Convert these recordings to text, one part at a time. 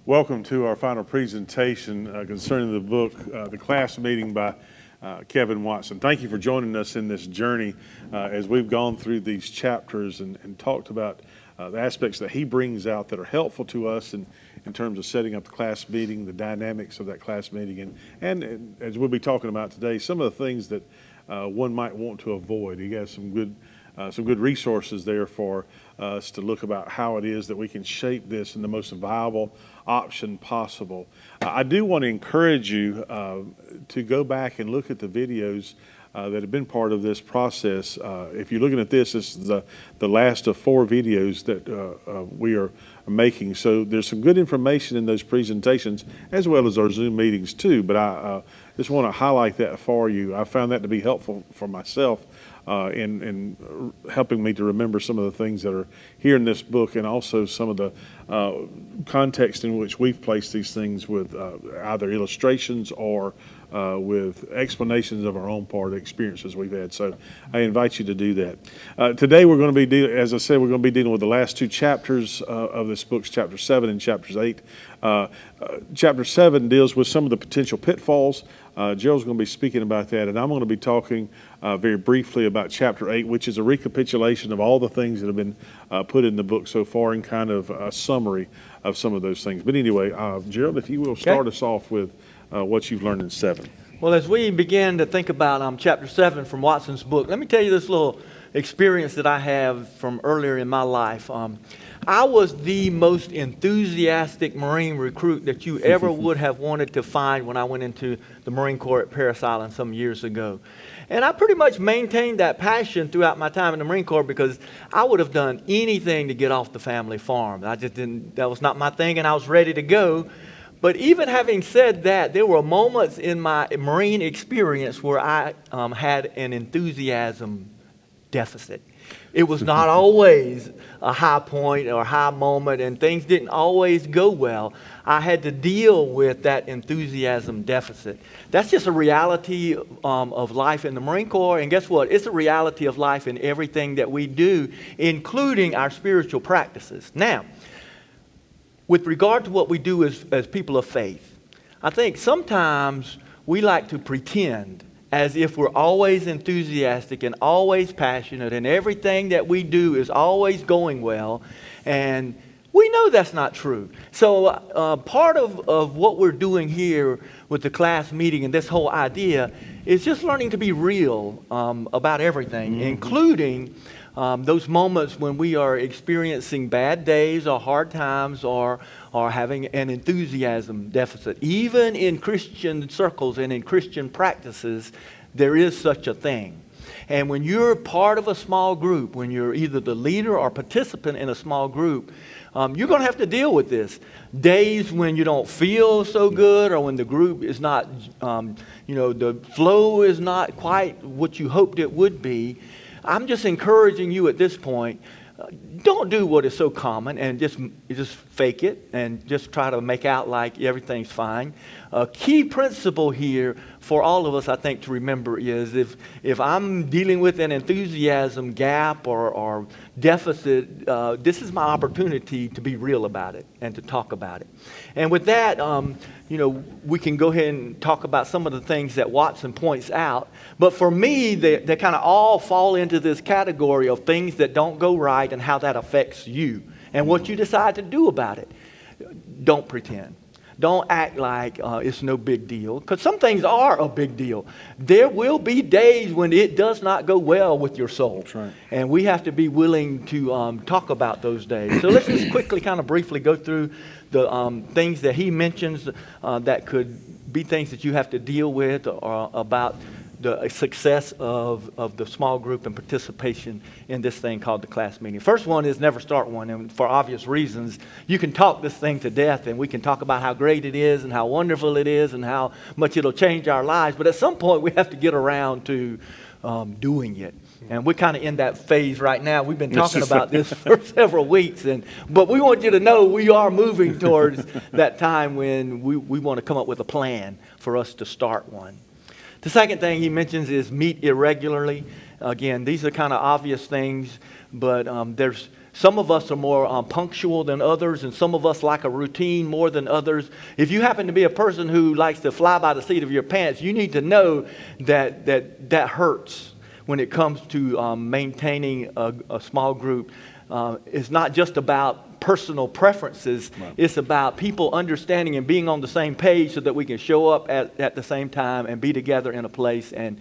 Welcome to our final presentation concerning the book, The Class Meeting by Kevin Watson. Thank you for joining us in this journey as we've gone through these chapters and talked about the aspects that he brings out that are helpful to us in terms of setting up the class meeting, the dynamics of that class meeting, and as we'll be talking about today, some of the things that one might want to avoid. He has some good resources there for us to look about how it is that we can shape this in the most viable option possible. I do want to encourage you to go back and look at the videos that have been part of this process. If you're looking at this is the last of 4 videos that we are making. So there's some good information in those presentations as well as our Zoom meetings too. But I just want to highlight that for you. I found that to be helpful for myself in helping me to remember some of the things that are here in this book, and also some of the context in which we've placed these things with either illustrations or with explanations of our own part experiences we've had. So I invite you to do that. Today we're going to be, as I said, we're going to be dealing with the last 2 chapters of this book, chapter 7 and chapters 8. Chapter 7 deals with some of the potential pitfalls. Gerald's going to be speaking about that, and I'm going to be talking very briefly about chapter 8, which is a recapitulation of all the things that have been put in the book so far, and kind of a summary of some of those things. But anyway, Gerald, if you will start us off with what you've learned in 7. Well, as we begin to think about chapter 7 from Watson's book, let me tell you this little experience that I have from earlier in my life. I was the most enthusiastic Marine recruit that you ever would have wanted to find when I went into the Marine Corps at Parris Island some years ago. And I pretty much maintained that passion throughout my time in the Marine Corps because I would have done anything to get off the family farm. That was not my thing, and I was ready to go. But even having said that, there were moments in my Marine experience where I had an enthusiasm deficit. It was not always a high point or a high moment, and things didn't always go well. I had to deal with that enthusiasm deficit. That's just a reality of life in the Marine Corps, and guess what? It's a reality of life in everything that we do, including our spiritual practices. Now, with regard to what we do as people of faith, I think sometimes we like to pretend as if we're always enthusiastic and always passionate and everything that we do is always going well, and we know that's not true. So part of what we're doing here with the class meeting and this whole idea is just learning to be real about everything, including those moments when we are experiencing bad days or hard times or having an enthusiasm deficit. Even in Christian circles and in Christian practices, there is such a thing. And when you're part of a small group, when you're either the leader or participant in a small group, you're going to have to deal with this. Days when you don't feel so good, or when the group is not, the flow is not quite what you hoped it would be. I'm just encouraging you at this point, don't do what is so common and just fake it and just try to make out like everything's fine. A key principle here for all of us, I think, to remember is if I'm dealing with an enthusiasm gap or deficit, this is my opportunity to be real about it and to talk about it. And with that, we can go ahead and talk about some of the things that Watson points out. But for me, they kind of all fall into this category of things that don't go right and how that affects you and what you decide to do about it. Don't pretend. Don't act like it's no big deal, because some things are a big deal. There will be days when it does not go well with your soul. That's right. And we have to be willing to talk about those days. So let's just quickly kind of briefly go through the things that he mentions that could be things that you have to deal with or about the success of the small group and participation in this thing called the class meeting. First one is never start one, and for obvious reasons. You can talk this thing to death, and we can talk about how great it is and how wonderful it is and how much it'll change our lives, but at some point we have to get around to doing it. And we're kind of in that phase right now. We've been talking about this for several weeks, but we want you to know we are moving towards that time when we want to come up with a plan for us to start one. The second thing he mentions is meet irregularly. Again, these are kind of obvious things, but there's Some of us are more punctual than others, and some of us like a routine more than others. If you happen to be a person who likes to fly by the seat of your pants, you need to know that hurts when it comes to maintaining a small group. It's not just about personal preferences. Right. It's about people understanding and being on the same page so that we can show up at the same time and be together in a place. And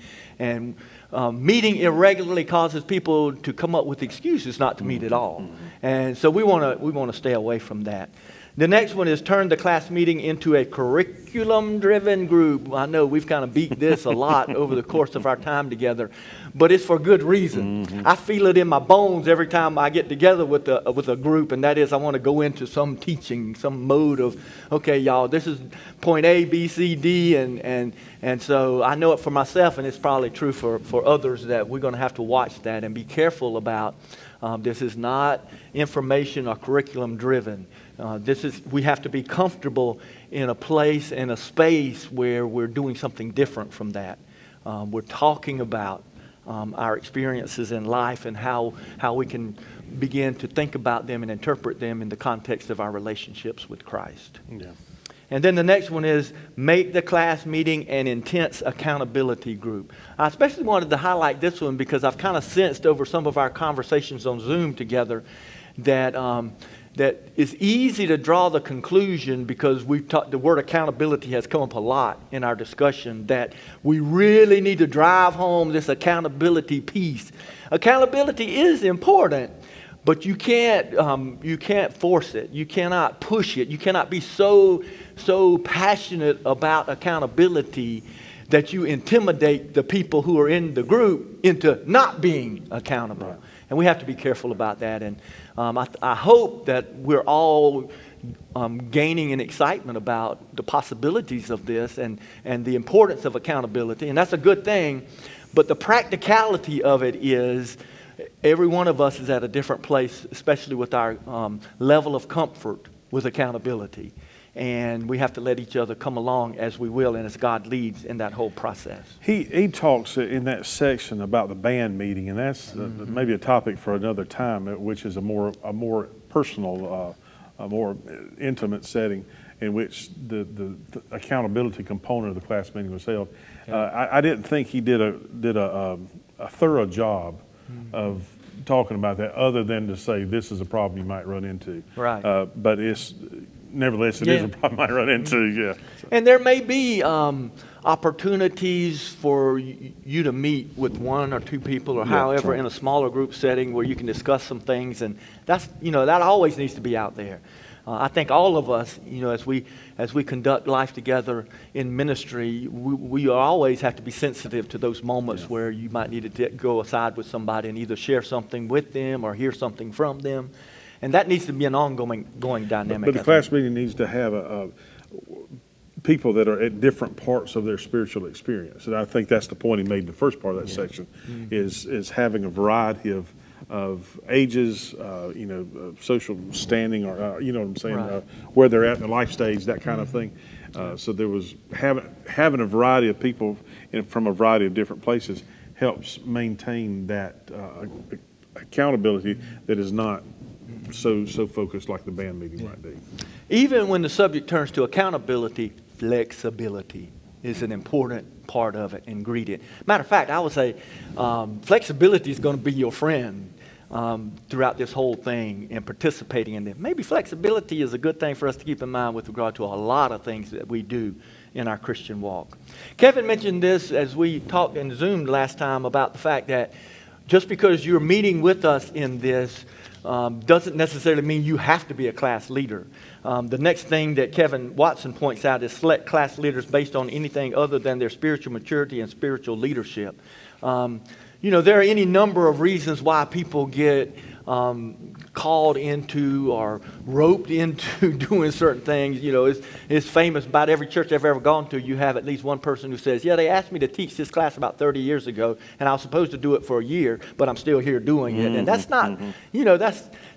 meeting irregularly causes people to come up with excuses not to meet at all. Mm-hmm. And so we want to stay away from that. The next one is turn the class meeting into a curriculum-driven group. I know we've kind of beat this a lot over the course of our time together, but it's for good reason. Mm-hmm. I feel it in my bones every time I get together with a group, and that is I want to go into some teaching, some mode of, okay, y'all, this is point A, B, C, D, and so I know it for myself, and it's probably true for others that we're going to have to watch that and be careful about. This is not information or curriculum driven. We have to be comfortable in a place, in a space where we're doing something different from that. We're talking about our experiences in life and how we can begin to think about them and interpret them in the context of our relationships with Christ. Yeah. And then the next one is make the class meeting an intense accountability group. I especially wanted to highlight this one because I've kind of sensed over some of our conversations on Zoom together that it's easy to draw the conclusion, because the word accountability has come up a lot in our discussion, that we really need to drive home this accountability piece. Accountability is important, but you can't force it. You cannot push it. You cannot be so passionate about accountability that you intimidate the people who are in the group into not being accountable. Right. And we have to be careful about that. And I hope that we're all gaining an excitement about the possibilities of this and the importance of accountability. And that's a good thing. But the practicality of it is every one of us is at a different place, especially with our level of comfort with accountability. And we have to let each other come along as we will and as God leads in that whole process. He talks in that section about the band meeting, and that's maybe a topic for another time, which is a more personal, a more intimate setting in which the accountability component of the class meeting was held. Yeah. I didn't think he did a thorough job of talking about that, other than to say this is a problem you might run into. Right. But nevertheless, it is a problem I run into, yeah. And there may be opportunities for you to meet with one or two people or however in a smaller group setting where you can discuss some things, and that always needs to be out there. I think all of us, as we conduct life together in ministry, we always have to be sensitive to those moments where you might need to go aside with somebody and either share something with them or hear something from them. And that needs to be an ongoing dynamic. But the class meeting needs to have people that are at different parts of their spiritual experience. And I think that's the point he made in the first part of that section, is having a variety of ages, social standing, or you know what I'm saying, right. Where they're at in the life stage, that kind of thing. So there was having a variety of people from a variety of different places helps maintain that accountability that is not so focused like the band meeting might be. Even when the subject turns to accountability, flexibility is an important part of it, ingredient. Matter of fact, I would say flexibility is going to be your friend throughout this whole thing and participating in it. Maybe flexibility is a good thing for us to keep in mind with regard to a lot of things that we do in our Christian walk. Kevin mentioned this as we talked in Zoom last time about the fact that just because you're meeting with us in this doesn't necessarily mean you have to be a class leader. The next thing that Kevin Watson points out is select class leaders based on anything other than their spiritual maturity and spiritual leadership. There are any number of reasons why people get called into or roped into doing certain things. It's famous about every church I've ever gone to. You have at least one person who says, they asked me to teach this class about 30 years ago, and I was supposed to do it for a year, but I'm still here doing it. And that's not,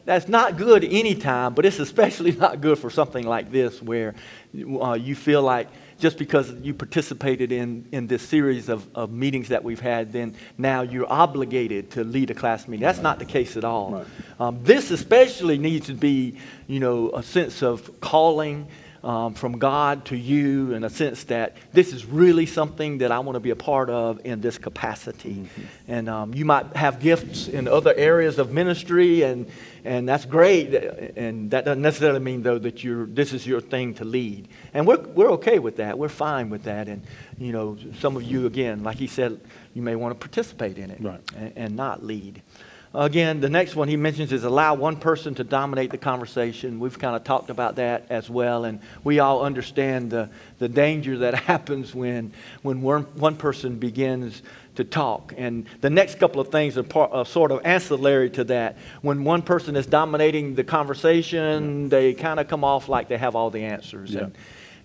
that's not good anytime, but it's especially not good for something like this where you feel like just because you participated in this series of meetings that we've had, then now you're obligated to lead a class meeting. That's not the case at all. Right. This especially needs to be, a sense of calling from God to you, in a sense that this is really something that I want to be a part of in this capacity. Mm-hmm. And you might have gifts in other areas of ministry, and that's great. And that doesn't necessarily mean, though, that this is your thing to lead. And we're okay with that. We're fine with that. And some of you, again, like he said, you may want to participate in it, right, and not lead. Again, the next one he mentions is allow one person to dominate the conversation. We've kind of talked about that as well, and we all understand the danger that happens when one person begins to talk. And the next couple of things are sort of ancillary to that. When one person is dominating the conversation, they kind of come off like they have all the answers. Yeah.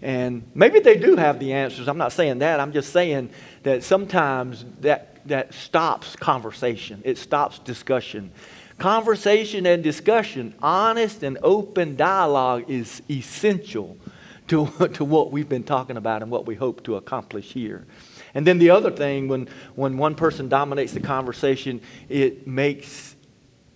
And maybe they do have the answers. I'm not saying that. I'm just saying that sometimes that stops conversation. It stops discussion. Conversation and discussion, honest and open dialogue is essential to what we've been talking about and what we hope to accomplish here. And then the other thing, when one person dominates the conversation, it makes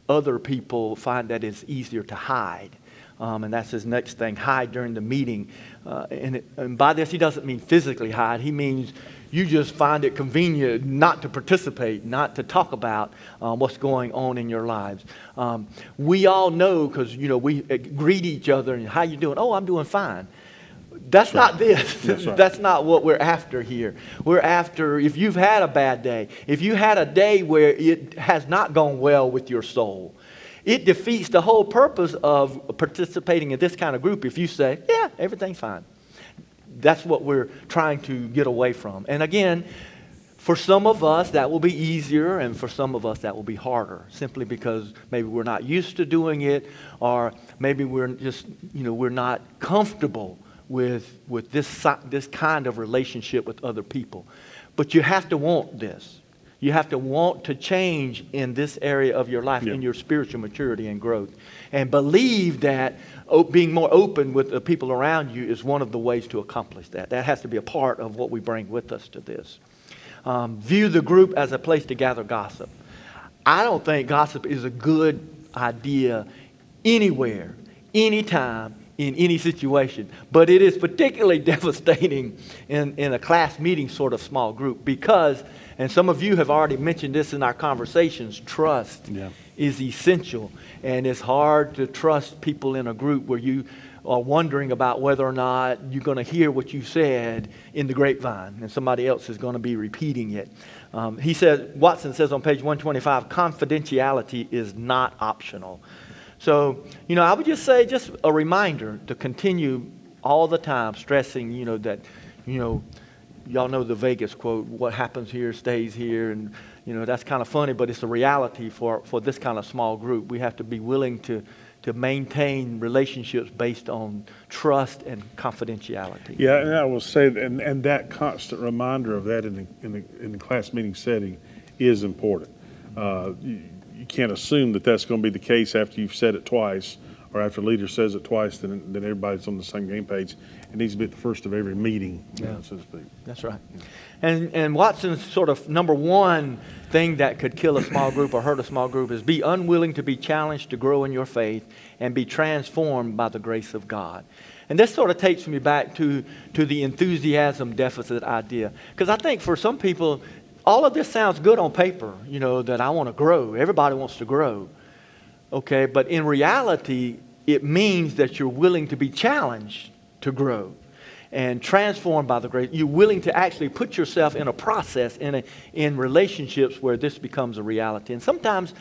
other people find that it's easier to hide. And that's his next thing, hide during the meeting. And by this, he doesn't mean physically hide. He means you just find it convenient not to participate, not to talk about what's going on in your lives. We all know, because we greet each other and how you doing? Oh, I'm doing fine. That's not this. That's right. That's not what we're after here. We're after, if you've had a bad day, if you had a day where it has not gone well with your soul, it defeats the whole purpose of participating in this kind of group if you say, yeah, everything's fine. That's what we're trying to get away from. And again, for some of us, that will be easier, and for some of us, that will be harder, simply because maybe we're not used to doing it, or maybe we're just, we're not comfortable with this kind of relationship with other people. But you have to want this. You have to want to change in this area of your life, in your spiritual maturity and growth. And believe that being more open with the people around you is one of the ways to accomplish that. That has to be a part of what we bring with us to this. View the group as a place to gather gossip. I don't think gossip is a good idea anywhere, anytime, in any situation. But it is particularly devastating in a class meeting sort of small group because, and some of you have already mentioned this in our conversations, trust is essential. And it's hard to trust people in a group where you are wondering about whether or not you're going to hear what you said in the grapevine and somebody else is going to be repeating it. Watson says on page 125, confidentiality is not optional. So, I would just say, just a reminder to continue all the time stressing, that, y'all know the Vegas quote, what happens here stays here. And, that's kind of funny, but it's a reality for this kind of small group. We have to be willing to maintain relationships based on trust and confidentiality. Yeah, and I will say, and that constant reminder of that in the class meeting setting is important. You can't assume that that's going to be the case after you've said it twice, or after a leader says it twice, then everybody's on the same game page. It needs to be at the first of every meeting, so to speak. That's right. And Watson's sort of number one thing that could kill a small group or hurt a small group is be unwilling to be challenged to grow in your faith and be transformed by the grace of God. And this sort of takes me back to the enthusiasm deficit idea. Because I think for some people, all of this sounds good on paper, that I want to grow. Everybody wants to grow. Okay, but in reality, it means that you're willing to be challenged to grow and transformed by the grace. You're willing to actually put yourself in a process, in relationships where this becomes a reality. And sometimes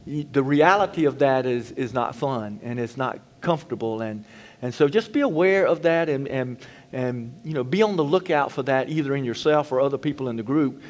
the reality of that is not fun and it's not comfortable. And so just be aware of that and be on the lookout for that either in yourself or other people in the group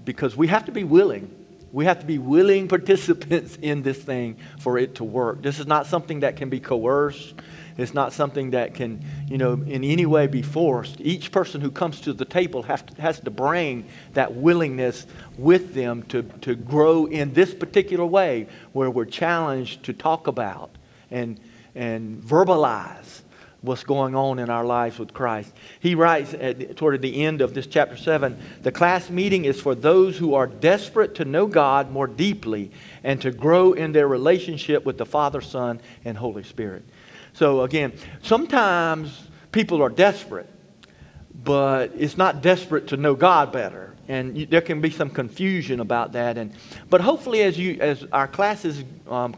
because we have to be willing. We have to be willing participants in this thing for it to work. This is not something that can be coerced. It's not something that can, in any way be forced. Each person who comes to the table has to bring that willingness with them to grow in this particular way, where we're challenged to talk about and verbalize what's going on in our lives with Christ. He writes toward the end of this chapter 7, the class meeting is for those who are desperate to know God more deeply and to grow in their relationship with the Father, Son, and Holy Spirit. So again, sometimes people are desperate, but it's not desperate to know God better. And there can be some confusion about that. But hopefully as our classes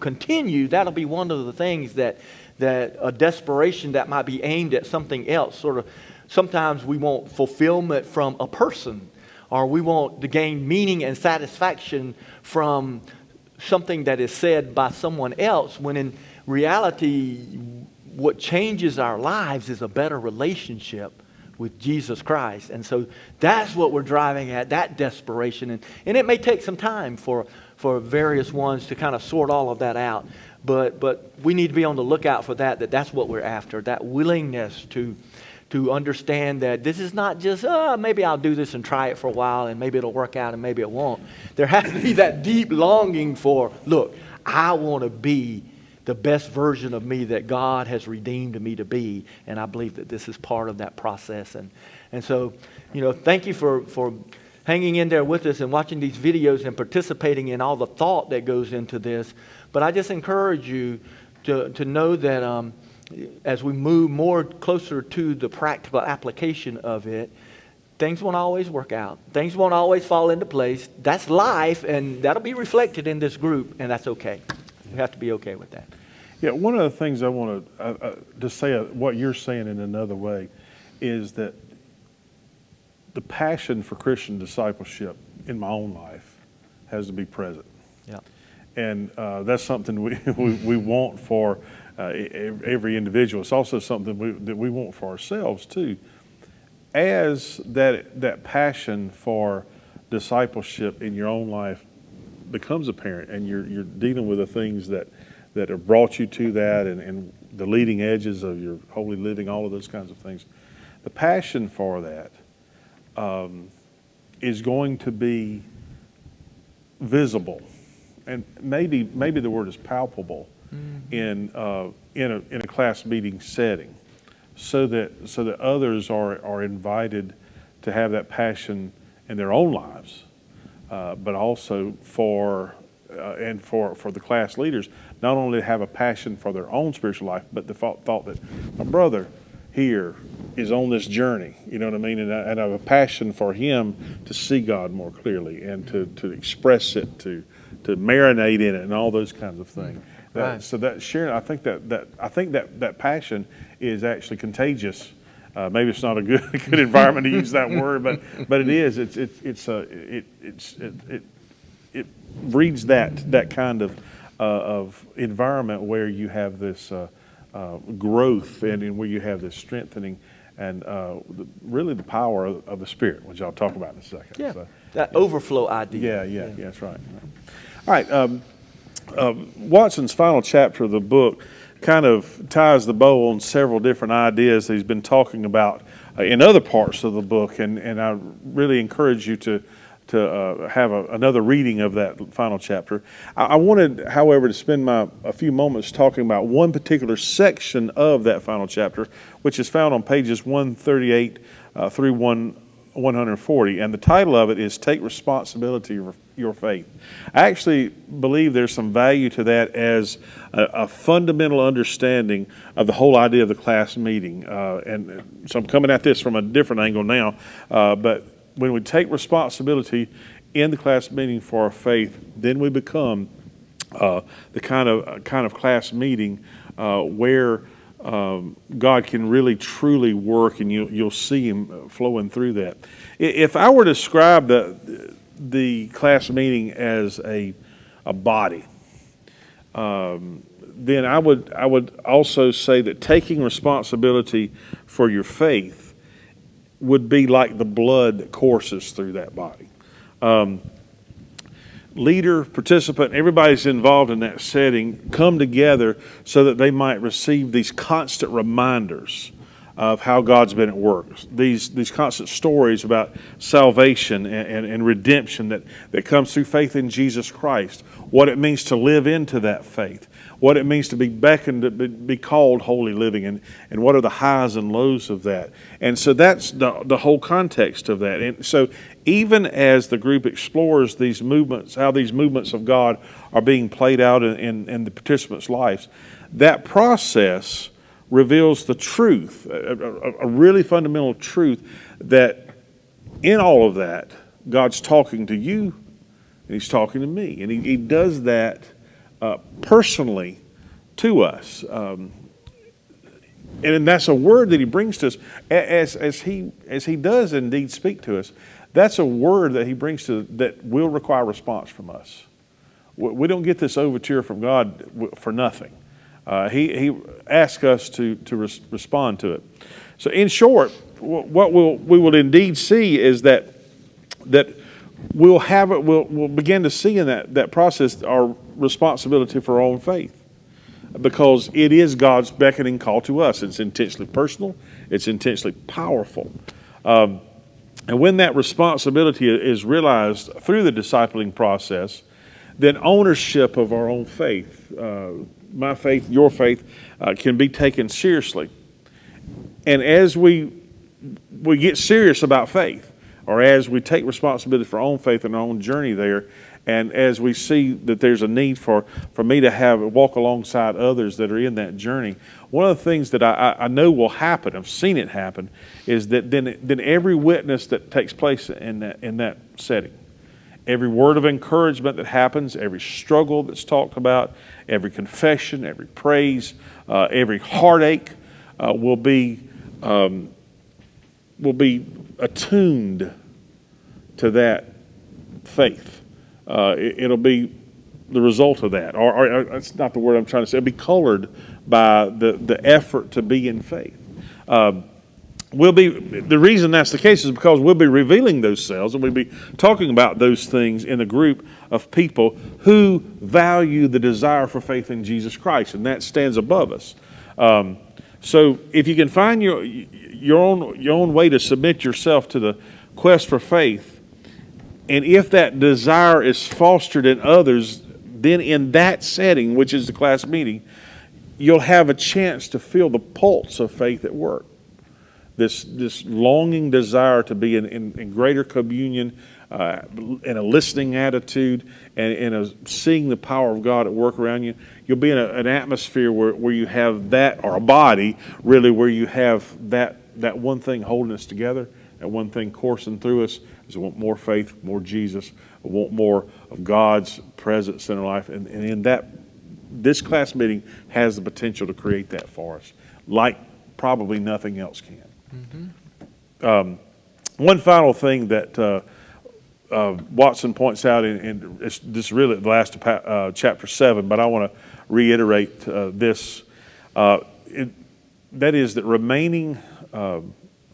continue, that'll be one of the things that a desperation that might be aimed at something else. Sort of, sometimes we want fulfillment from a person, or we want to gain meaning and satisfaction from something that is said by someone else, when in reality, what changes our lives is a better relationship with Jesus Christ. And so that's what we're driving at, that desperation. And it may take some time for various ones to kind of sort all of that out. But we need to be on the lookout for that's what we're after, that willingness to understand that this is not just, maybe I'll do this and try it for a while and maybe it'll work out and maybe it won't. There has to be that deep longing for, look, I want to be the best version of me that God has redeemed me to be. And I believe that this is part of that process. And so, thank you for hanging in there with us and watching these videos and participating in all the thought that goes into this. But I just encourage you to know that as we move more closer to the practical application of it, things won't always work out. Things won't always fall into place. That's life, and that'll be reflected in this group, and that's okay. We have to be okay with that. Yeah, one of the things I want to say, what you're saying in another way, is that the passion for Christian discipleship in my own life has to be present. Yeah. And that's something we want for every individual. It's also something that we want for ourselves too. As that passion for discipleship in your own life becomes apparent, and you're dealing with the things that have brought you to that, and the leading edges of your holy living, all of those kinds of things, the passion for that is going to be visible, and maybe the word is palpable in a class meeting setting, so that others are invited to have that passion in their own lives, but also for the class leaders, not only to have a passion for their own spiritual life, but the thought that my brother here is on this journey, you know what I mean? And I have a passion for him to see God more clearly and to express it, to marinate in it, and all those kinds of things. Right. So that sharing, I think that passion is actually contagious. Maybe it's not a good environment to use that word, but it is. It breeds that kind of environment where you have this growth and where you have this strengthening and really the power of the Spirit, which I'll talk about in a second. Yeah, So, that overflow idea. Yeah, that's right. All right. Watson's final chapter of the book kind of ties the bow on several different ideas that he's been talking about in other parts of the book, and I really encourage you to have another reading of that final chapter. I wanted, however, to spend a few moments talking about one particular section of that final chapter, which is found on pages 138 through 140, and the title of it is Take Responsibility for Your Faith. I actually believe there's some value to that as a fundamental understanding of the whole idea of the class meeting, and so I'm coming at this from a different angle now, but when we take responsibility in the class meeting for our faith, then we become the kind of class meeting where God can really truly work, and you'll see Him flowing through that. If I were to describe the class meeting as a body, then I would also say that taking responsibility for your faith would be like the blood that courses through that body. leader, participant, everybody's involved in that setting come together so that they might receive these constant reminders of how God's been at work. These constant stories about salvation and redemption that comes through faith in Jesus Christ, what it means to live into that faith, what it means to be beckoned to be called holy living, and what are the highs and lows of that. And so that's the whole context of that. And so even as the group explores these movements, how these movements of God are being played out in the participants' lives, that process reveals the truth, a really fundamental truth, that in all of that, God's talking to you and He's talking to me. And He does that personally to us. And that's a word that He brings to us as He does indeed speak to us. That's a word that He brings to that will require response from us. We don't get this overture from God for nothing. He asks us to respond to it. So in short, what we will indeed see is that we'll begin to see in that process our responsibility for our own faith, because it is God's beckoning call to us. It's intentionally personal. It's intentionally powerful. And when that responsibility is realized through the discipling process, then ownership of our own faith, my faith, your faith, can be taken seriously. And as we get serious about faith, or as we take responsibility for our own faith and our own journey there, and as we see that there's a need for me to walk alongside others that are in that journey, one of the things that I know will happen, I've seen it happen, is that then every witness that takes place in that setting, every word of encouragement that happens, every struggle that's talked about, every confession, every praise, every heartache will be attuned to that faith. It'll be the result of that, or that's not the word I'm trying to say. It'll be colored by the effort to be in faith. The reason that's the case is because we'll be revealing those selves, and we'll be talking about those things in a group of people who value the desire for faith in Jesus Christ, and that stands above us. So if you can find your own way to submit yourself to the quest for faith, and if that desire is fostered in others, then in that setting, which is the class meeting, you'll have a chance to feel the pulse of faith at work. This longing desire to be in greater communion, in a listening attitude, and in seeing the power of God at work around you. You'll be in an atmosphere where you have that, or a body, really, where you have that one thing holding us together, that one thing coursing through us, is we want more faith, more Jesus, we want more of God's presence in our life. And in that, this class meeting has the potential to create that for us, like probably nothing else can. Mm-hmm. One final thing that Watson points out, and this is really the last chapter 7, but I want to reiterate this. That is that remaining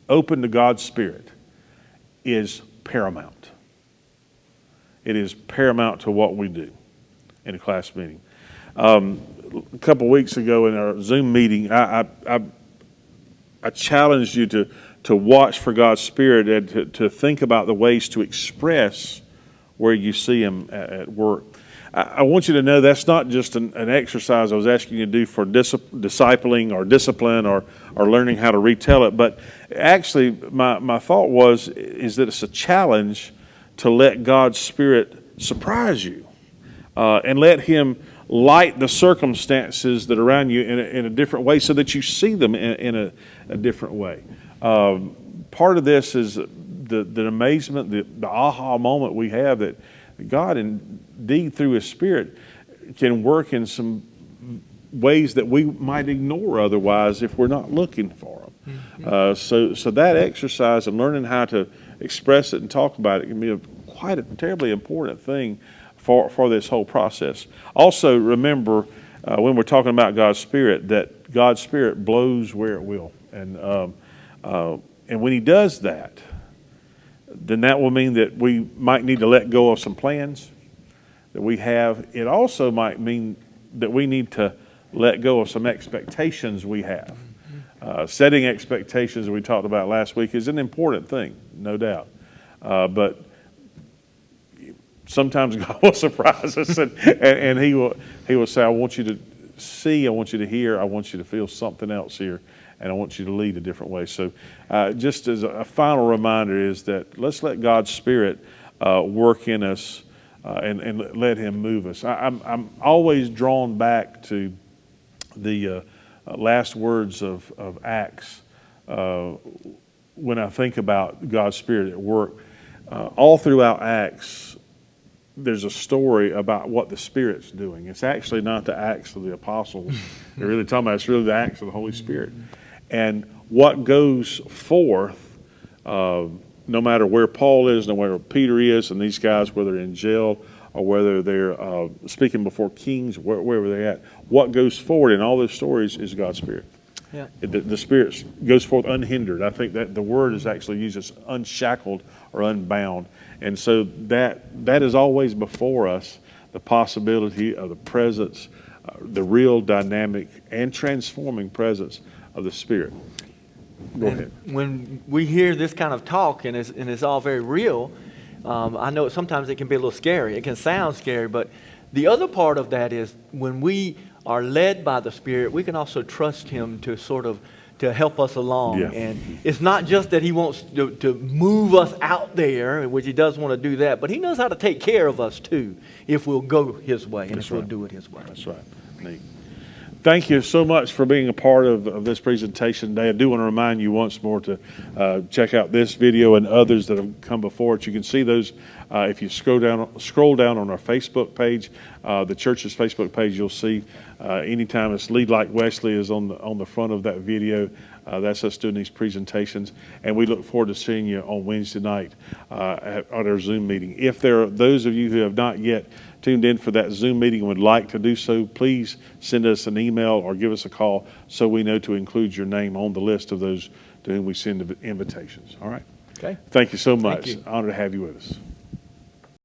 open to God's Spirit is paramount. It is paramount to what we do in a class meeting. A couple weeks ago in our Zoom meeting, I challenged you to watch for God's Spirit and to think about the ways to express where you see Him at work. I want you to know that's not just an exercise I was asking you to do for discipling or discipline or learning how to retell it, but actually my thought is that it's a challenge to let God's Spirit surprise you and let Him light the circumstances that are around you in a different way so that you see them in a different way. Part of this is the amazement, the aha moment we have that God indeed through His Spirit can work in some ways that we might ignore otherwise if we're not looking for them. Mm-hmm. So that exercise and learning how to express it and talk about it can be quite a terribly important thing for this whole process. Also remember when we're talking about God's Spirit that God's Spirit blows where it will, and when He does that, then that will mean that we might need to let go of some plans. that we have. It also might mean that we need to let go of some expectations we have. Setting expectations that we talked about last week is an important thing, no doubt. But sometimes God will surprise us, and He will say, "I want you to see, I want you to hear, I want you to feel something else here, and I want you to lead a different way." So, just as a final reminder, is that let's let God's Spirit work in us and let Him move us. I'm always drawn back to the last words of Acts when I think about God's Spirit at work. All throughout Acts, there's a story about what the Spirit's doing. It's actually not the acts of the apostles they're really talking about. It's really the acts of the Holy Spirit. And what goes forth, no matter where Paul is, no matter where Peter is, and these guys, whether they're in jail or whether they're speaking before kings, wherever they're at, what goes forward in all those stories is God's Spirit. Yeah. The Spirit goes forth unhindered. I think that the word is actually used as unshackled or unbound. And so that is always before us, the possibility of the presence, the real dynamic and transforming presence of the Spirit. Go ahead. When we hear this kind of talk, and it's all very real, I know sometimes it can be a little scary. It can sound scary, but the other part of that is when we are led by the Spirit, we can also trust Him to to help us along. Yeah. And it's not just that He wants to move us out there, which He does want to do that, but He knows how to take care of us too if we'll go His way and That's if we'll right. do it His way. That's right. Neat. Thank you so much for being a part of this presentation today. I do want to remind you once more to check out this video and others that have come before it. You can see those if you scroll down on our Facebook page, the church's Facebook page. You'll see anytime it's Lead Like Wesley is on the front of that video. That's us doing these presentations, and we look forward to seeing you on Wednesday night at our Zoom meeting. If there are those of you who have not yet tuned in for that Zoom meeting and would like to do so, please send us an email or give us a call so we know to include your name on the list of those to whom we send invitations. All right? Okay. Thank you so much. you. Honor to have you with us.